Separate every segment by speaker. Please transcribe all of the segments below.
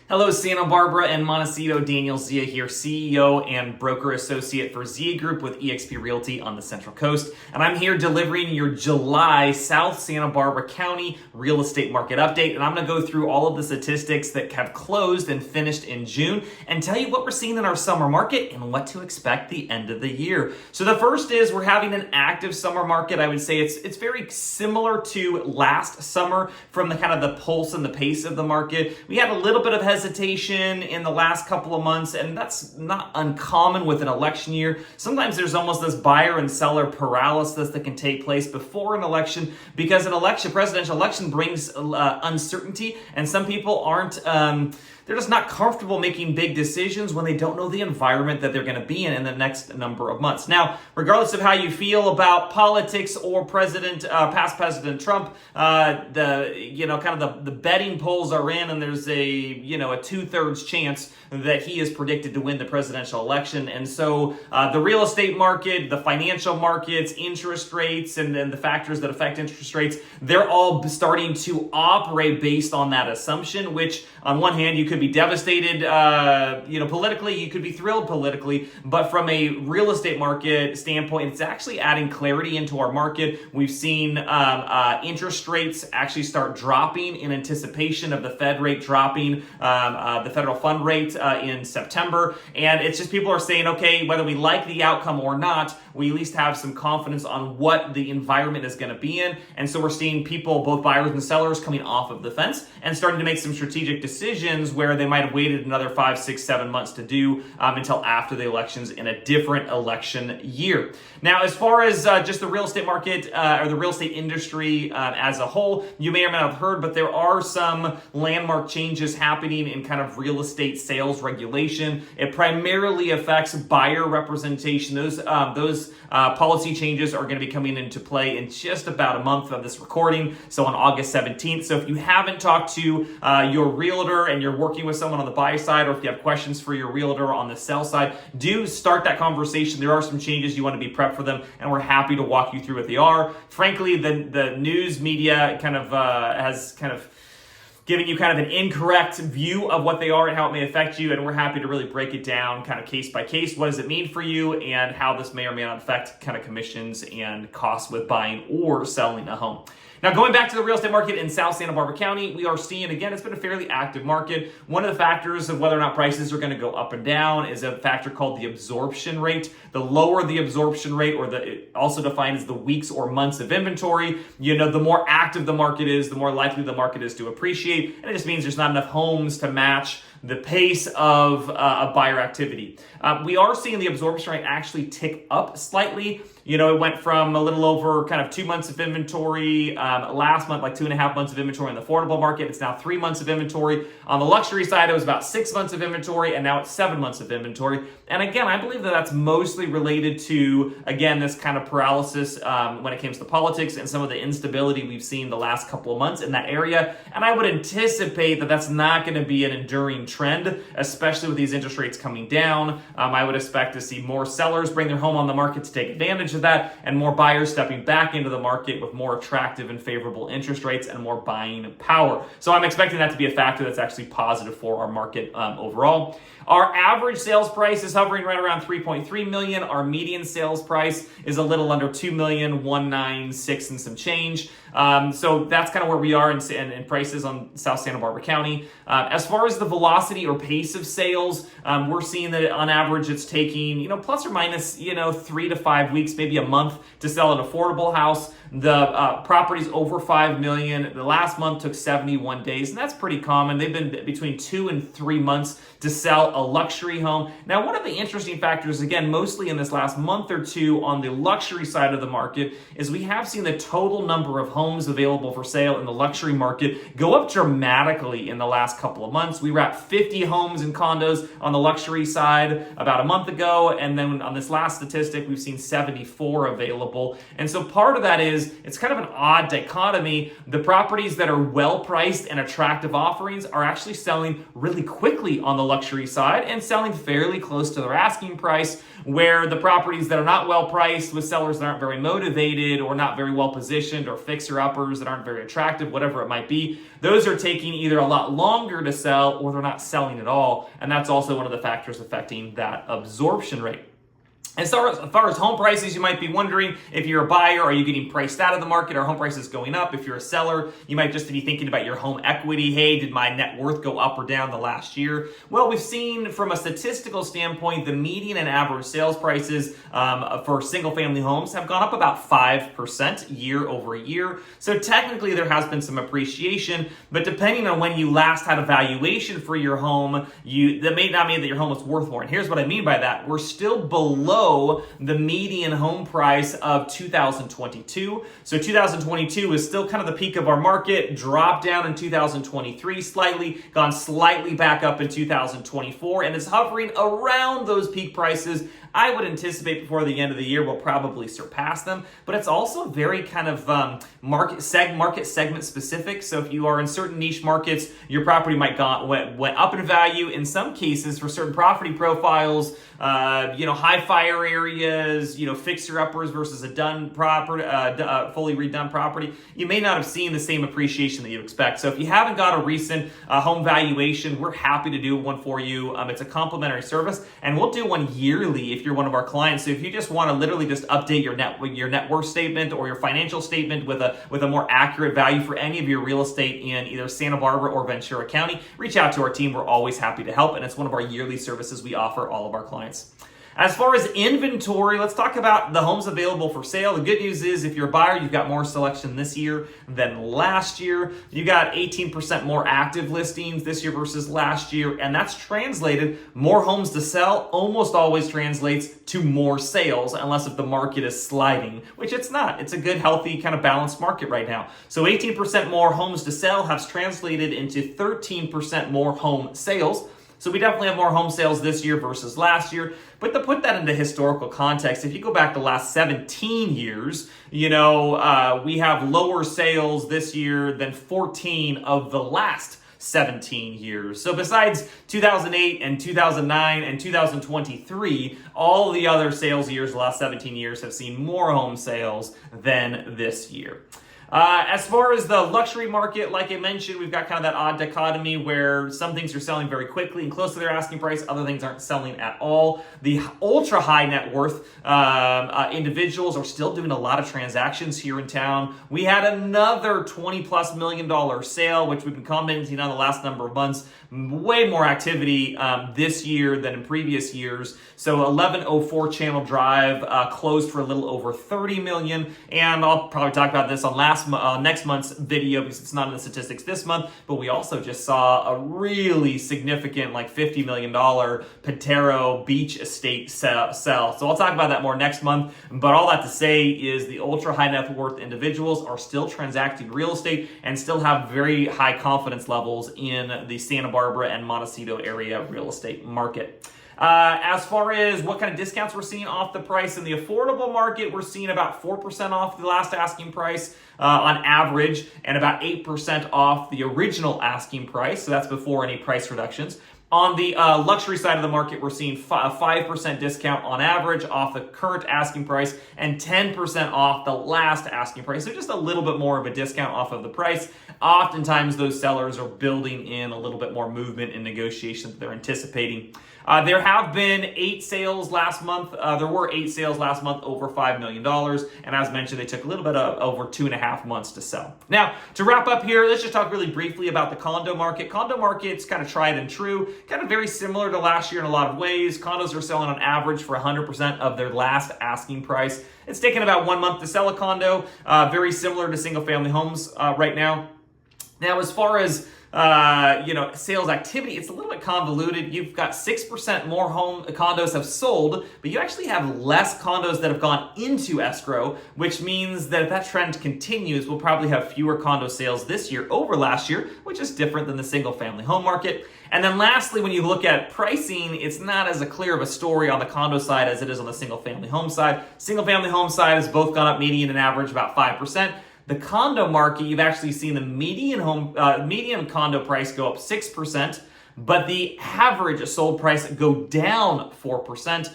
Speaker 1: Hello, Barbara and Montecito. Daniel Zia here, CEO and broker associate for Zia Group with eXp Realty on the Central Coast. And I'm here delivering your July South Santa Barbara County real estate market update. And I'm going to go through all of the statistics that have closed and finished in June and tell you what we're seeing in our summer market and what to expect the end of the year. So the first is we're having an active summer market. I would say it's very similar to last summer from the kind of the pulse and the pace of the market. We had a little bit of hesitation in the last couple of months, and that's not uncommon with an election year. Sometimes there's almost this buyer and seller paralysis that can take place before an election because presidential election brings uncertainty, and some people aren't they're just not comfortable making big decisions when they don't know the environment that they're going to be in the next number of months. Now, regardless of how you feel about politics or past President Trump, the betting polls are in, and there's a 2/3 chance that he is predicted to win the presidential election. And so the real estate market, the financial markets, interest rates, and then the factors that affect interest rates, they're all starting to operate based on that assumption, which on one hand, you could be devastated, politically, you could be thrilled politically, but from a real estate market standpoint, it's actually adding clarity into our market. We've seen interest rates actually start dropping in anticipation of the Fed rate dropping, the federal fund rate in September, and it's just people are saying, okay, whether we like the outcome or not, we at least have some confidence on what the environment is going to be in, and so we're seeing people, both buyers and sellers, coming off of the fence and starting to make some strategic decisions where they might have waited another 5, 6, 7 months to do until after the elections in a different election year. Now, as far as just the real estate market or the real estate industry as a whole, you may or may not have heard, but there are some landmark changes happening in kind of real estate sales regulation. It primarily affects buyer representation. Those policy changes are going to be coming into play in just about a month of this recording, so on August 17th. So if you haven't talked to your realtor and you're working with someone on the buy side, or if you have questions for your realtor on the sell side, do start that conversation. There are some changes, you want to be prepped for them, and we're happy to walk you through what they are. Frankly, the news media has giving you kind of an incorrect view of what they are and how it may affect you, and we're happy to really break it down kind of case by case. What does it mean for you, and how this may or may not affect kind of commissions and costs with buying or selling a home. Now, going back to the real estate market in South Santa Barbara County, we are seeing, again, it's been a fairly active market. One of the factors of whether or not prices are going to go up and down is a factor called the absorption rate. The lower the absorption rate, or also defined as the weeks or months of inventory, the more active the market is, the more likely the market is to appreciate. And it just means there's not enough homes to match the pace of buyer activity. We are seeing the absorption rate actually tick up slightly. It went from a little over kind of 2 months of inventory last month, like 2.5 months of inventory in the affordable market. It's now 3 months of inventory. On the luxury side, it was about 6 months of inventory, and now it's 7 months of inventory. And again, I believe that that's mostly related to, again, this kind of paralysis when it comes to politics and some of the instability we've seen the last couple of months in that area. And I would anticipate that that's not going to be an enduring trend, especially with these interest rates coming down. I would expect to see more sellers bring their home on the market to take advantage of that, and more buyers stepping back into the market with more attractive and favorable interest rates and more buying power. So I'm expecting that to be a factor that's actually positive for our market overall. Our average sales price is hovering right around $3.3 million. Our median sales price is a little under $2 million, $196 and some change. So that's kind of where we are in prices on South Santa Barbara County. As far as the velocity or pace of sales, we're seeing that on average it's taking, plus or minus, 3 to 5 weeks, maybe a month to sell an affordable house. The properties over $5 million, the last month took 71 days, and that's pretty common. They've been between 2 and 3 months to sell a luxury home. Now, one of the interesting factors, again, mostly in this last month or two on the luxury side of the market, is we have seen the total number of homes available for sale in the luxury market go up dramatically in the last couple of months. We were at 50 homes and condos on the luxury side about a month ago, and then on this last statistic, we've seen 74 available. And so part of that is is it's kind of an odd dichotomy. The properties that are well-priced and attractive offerings are actually selling really quickly on the luxury side and selling fairly close to their asking price, where the properties that are not well-priced with sellers that aren't very motivated or not very well-positioned or fixer-uppers that aren't very attractive, whatever it might be, those are taking either a lot longer to sell or they're not selling at all. And that's also one of the factors affecting that absorption rate. As far as home prices, you might be wondering, if you're a buyer, are you getting priced out of the market? Are home prices going up? If you're a seller, you might just be thinking about your home equity. Hey, did my net worth go up or down the last year? Well, we've seen from a statistical standpoint, the median and average sales prices for single family homes have gone up about 5% year over year. So technically there has been some appreciation, but depending on when you last had a valuation for your home, that may not mean that your home was worth more. And here's what I mean by that. We're still below the median home price of 2022. So 2022 is still kind of the peak of our market, dropped down in 2023 slightly, gone slightly back up in 2024, and is hovering around those peak prices. I would anticipate before the end of the year we'll probably surpass them, but it's also very kind of market segment specific. So if you are in certain niche markets, your property might went up in value. In some cases, for certain property profiles, high fire areas, fixer uppers versus a done property, fully redone property, you may not have seen the same appreciation that you expect. So if you haven't got a recent home valuation, we're happy to do one for you. It's a complimentary service, and we'll do one yearly if you're one of our clients. So if you just want to literally just update your net worth statement or your financial statement with a more accurate value for any of your real estate in either Santa Barbara or Ventura County, reach out to our team. We're always happy to help, and it's one of our yearly services we offer all of our clients. As far as inventory, let's talk about the homes available for sale. The good news is if you're a buyer, you've got more selection this year than last year. You got 18% more active listings this year versus last year, and that's translated more homes to sell almost always translates to more sales, unless if the market is sliding, which it's not. It's a good, healthy, kind of balanced market right now. So 18% more homes to sell has translated into 13% more home sales. So we definitely have more home sales this year versus last year. But to put that into historical context, if you go back the last 17 years, we have lower sales this year than 14 of the last 17 years. So besides 2008 and 2009 and 2023, all the other sales years, the last 17 years, have seen more home sales than this year. As far as the luxury market, like I mentioned, we've got kind of that odd dichotomy where some things are selling very quickly and close to their asking price, other things aren't selling at all. The ultra high net worth individuals are still doing a lot of transactions here in town. We had another $20+ million sale, which we've been commenting on the last number of months. Way more activity this year than in previous years. So 1104 Channel Drive closed for a little over $30 million, and I'll probably talk about this on next month's video because it's not in the statistics this month, but we also just saw a really significant $50 million Patero Beach Estate sell. So I'll talk about that more next month, but all that to say is the ultra high net worth individuals are still transacting real estate and still have very high confidence levels in the Santa Barbara and Montecito area real estate market. As far as what kind of discounts we're seeing off the price in the affordable market, we're seeing about 4% off the last asking price on average, and about 8% off the original asking price. So that's before any price reductions. On the luxury side of the market, we're seeing a 5% discount on average off the current asking price and 10% off the last asking price. So just a little bit more of a discount off of the price. Oftentimes those sellers are building in a little bit more movement in negotiations that they're anticipating. There have been 8 sales last month. There were 8 sales last month over $5 million. And as mentioned, they took a little bit over 2.5 months to sell. Now, to wrap up here, let's just talk really briefly about the condo market. Condo market's kind of tried and true, kind of very similar to last year in a lot of ways. Condos are selling on average for 100% of their last asking price. It's taken about 1 month to sell a condo, very similar to single family homes right now. Now, as far as sales activity, it's a little bit convoluted. You've got 6% more condos have sold, but you actually have less condos that have gone into escrow, which means that if that trend continues, we'll probably have fewer condo sales this year over last year, which is different than the single family home market. And then lastly, when you look at pricing, it's not as clear of a story on the condo side as it is on the single family home side. Single family home side has both gone up median and average about 5%. The condo market, you've actually seen the median condo price go up 6%, but the average sold price go down 4%.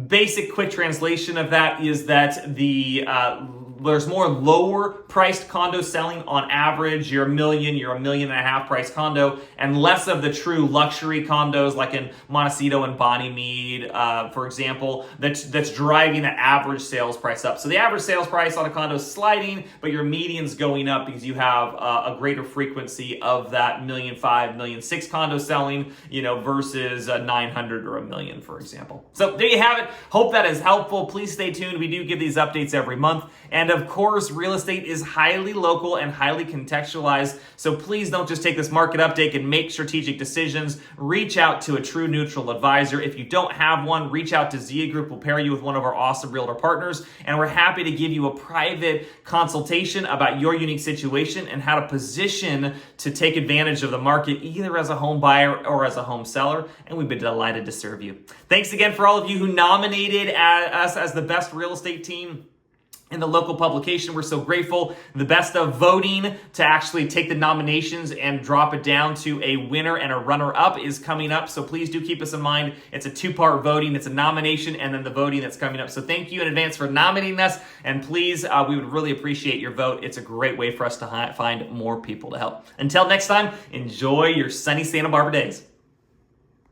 Speaker 1: Basic quick translation of that is that there's more lower priced condo selling on average. You're $1 million and a half price condo, and less of the true luxury condos like in Montecito and Bonnie-Mead, for example, that's driving the average sales price up. So the average sales price on a condo is sliding, but your median's going up because you have a greater frequency of that $1.5 million, $1.6 million condo selling, versus 900 or $1 million, for example. So there you have it. Hope that is helpful. Please stay tuned. We do give these updates every month. And of course, real estate is highly local and highly contextualized. So please don't just take this market update and make strategic decisions. Reach out to a true neutral advisor. If you don't have one, reach out to Zia Group. We'll pair you with one of our awesome realtor partners. And we're happy to give you a private consultation about your unique situation and how to position to take advantage of the market, either as a home buyer or as a home seller. And we've been delighted to serve you. Thanks again for all of you who nominated us as the best real estate team in the local publication. We're so grateful. The best of voting to actually take the nominations and drop it down to a winner and a runner-up is coming up. So please do keep us in mind. It's a two-part voting. It's a nomination and then the voting that's coming up. So thank you in advance for nominating us. And please, we would really appreciate your vote. It's a great way for us to find more people to help. Until next time, enjoy your sunny Santa Barbara days.